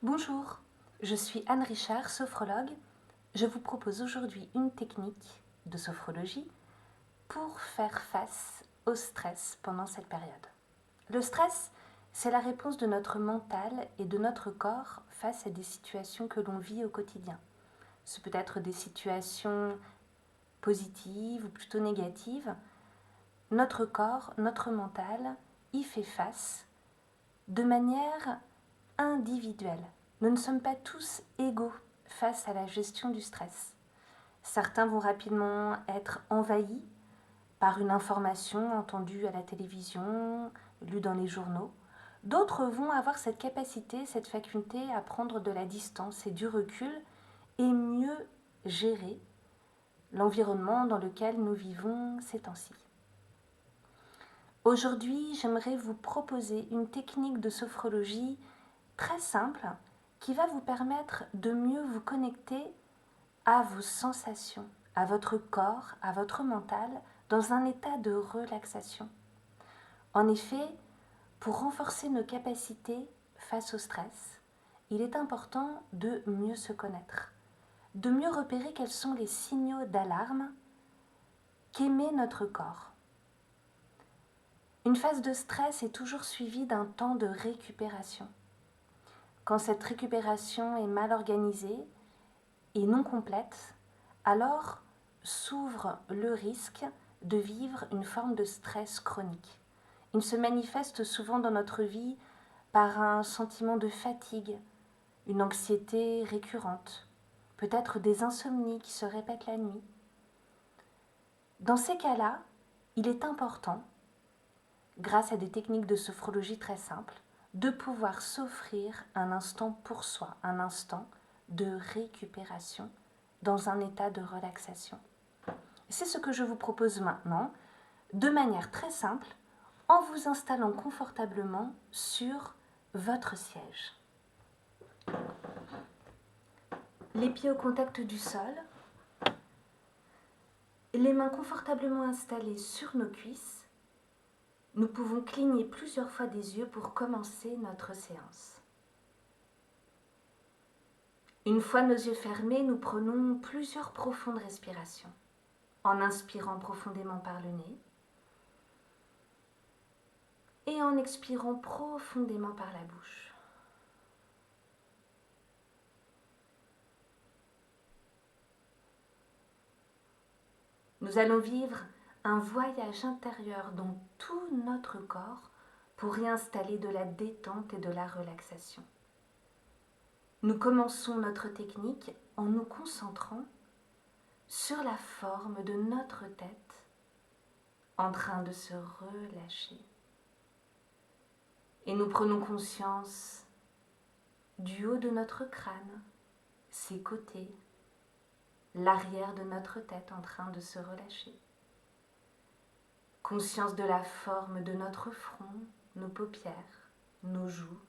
Bonjour, je suis Anne Richard, sophrologue. Je vous propose aujourd'hui une technique de sophrologie pour faire face au stress pendant cette période. Le stress, c'est la réponse de notre mental et de notre corps face à des situations que l'on vit au quotidien. Ce peut être des situations positives ou plutôt négatives. Notre corps, notre mental y fait face de manière individuelle. Nous ne sommes pas tous égaux face à la gestion du stress. Certains vont rapidement être envahis par une information entendue à la télévision, lue dans les journaux. D'autres vont avoir cette capacité, cette faculté à prendre de la distance et du recul et mieux gérer l'environnement dans lequel nous vivons ces temps-ci. Aujourd'hui, j'aimerais vous proposer une technique de sophrologie très simple qui va vous permettre de mieux vous connecter à vos sensations, à votre corps, à votre mental, dans un état de relaxation. En effet, pour renforcer nos capacités face au stress, il est important de mieux se connaître, de mieux repérer quels sont les signaux d'alarme qu'émet notre corps. Une phase de stress est toujours suivie d'un temps de récupération. Quand cette récupération est mal organisée et non complète, alors s'ouvre le risque de vivre une forme de stress chronique. Il se manifeste souvent dans notre vie par un sentiment de fatigue, une anxiété récurrente, peut-être des insomnies qui se répètent la nuit. Dans ces cas-là, il est important, grâce à des techniques de sophrologie très simples, de pouvoir s'offrir un instant pour soi, un instant de récupération dans un état de relaxation. C'est ce que je vous propose maintenant, de manière très simple, en vous installant confortablement sur votre siège. Les pieds au contact du sol, les mains confortablement installées sur nos cuisses. Nous pouvons cligner plusieurs fois des yeux pour commencer notre séance. Une fois nos yeux fermés, nous prenons plusieurs profondes respirations. En inspirant profondément par le nez et en expirant profondément par la bouche. Nous allons vivre un voyage intérieur dans tout notre corps pour y installer de la détente et de la relaxation. Nous commençons notre technique en nous concentrant sur la forme de notre tête en train de se relâcher. Et nous prenons conscience du haut de notre crâne, ses côtés, l'arrière de notre tête en train de se relâcher. Conscience de la forme de notre front, nos paupières, nos joues,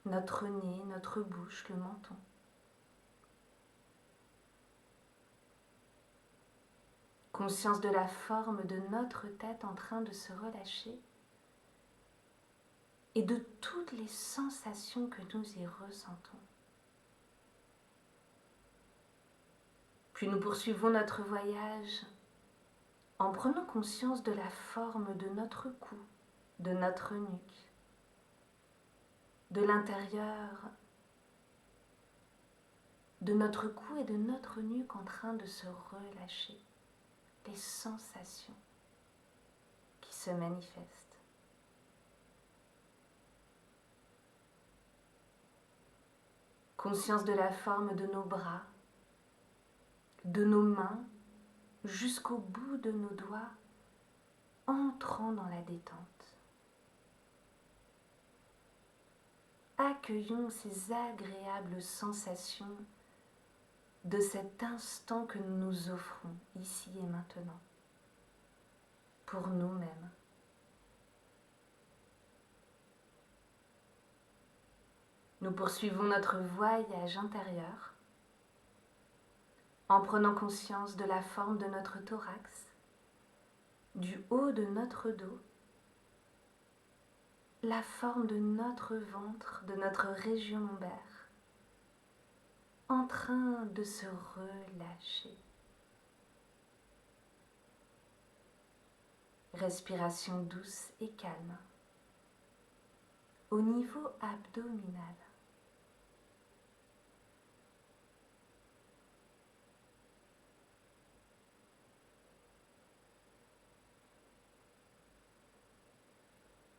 notre nez, notre bouche, le menton. Conscience de la forme de notre tête en train de se relâcher et de toutes les sensations que nous y ressentons. Puis nous poursuivons notre voyage en prenant conscience de la forme de notre cou, de notre nuque, de l'intérieur de notre cou et de notre nuque en train de se relâcher, les sensations qui se manifestent. Conscience de la forme de nos bras, de nos mains, jusqu'au bout de nos doigts, entrant dans la détente. Accueillons ces agréables sensations de cet instant que nous nous offrons ici et maintenant, pour nous-mêmes. Nous poursuivons notre voyage intérieur en prenant conscience de la forme de notre thorax, du haut de notre dos, la forme de notre ventre, de notre région lombaire, en train de se relâcher. Respiration douce et calme au niveau abdominal.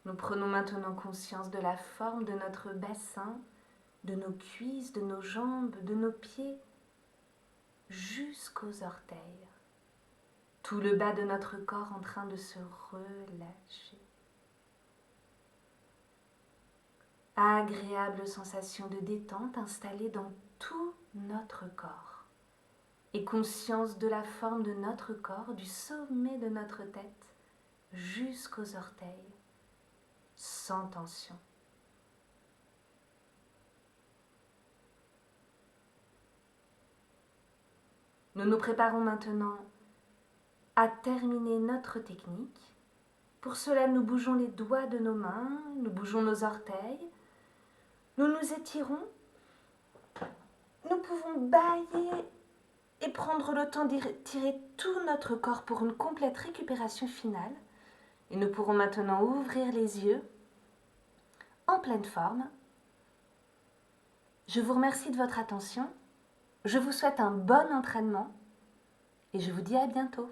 Nous prenons maintenant conscience de la forme de notre bassin, de nos cuisses, de nos jambes, de nos pieds, jusqu'aux orteils. Tout le bas de notre corps en train de se relâcher. Agréable sensation de détente installée dans tout notre corps. Et conscience de la forme de notre corps, du sommet de notre tête jusqu'aux orteils, sans tension. Nous nous préparons maintenant à terminer notre technique. Pour cela, nous bougeons les doigts de nos mains, nous bougeons nos orteils, nous nous étirons, nous pouvons bâiller et prendre le temps d'étirer tout notre corps pour une complète récupération finale. Et nous pourrons maintenant ouvrir les yeux en pleine forme. Je vous remercie de votre attention. Je vous souhaite un bon entraînement et je vous dis à bientôt.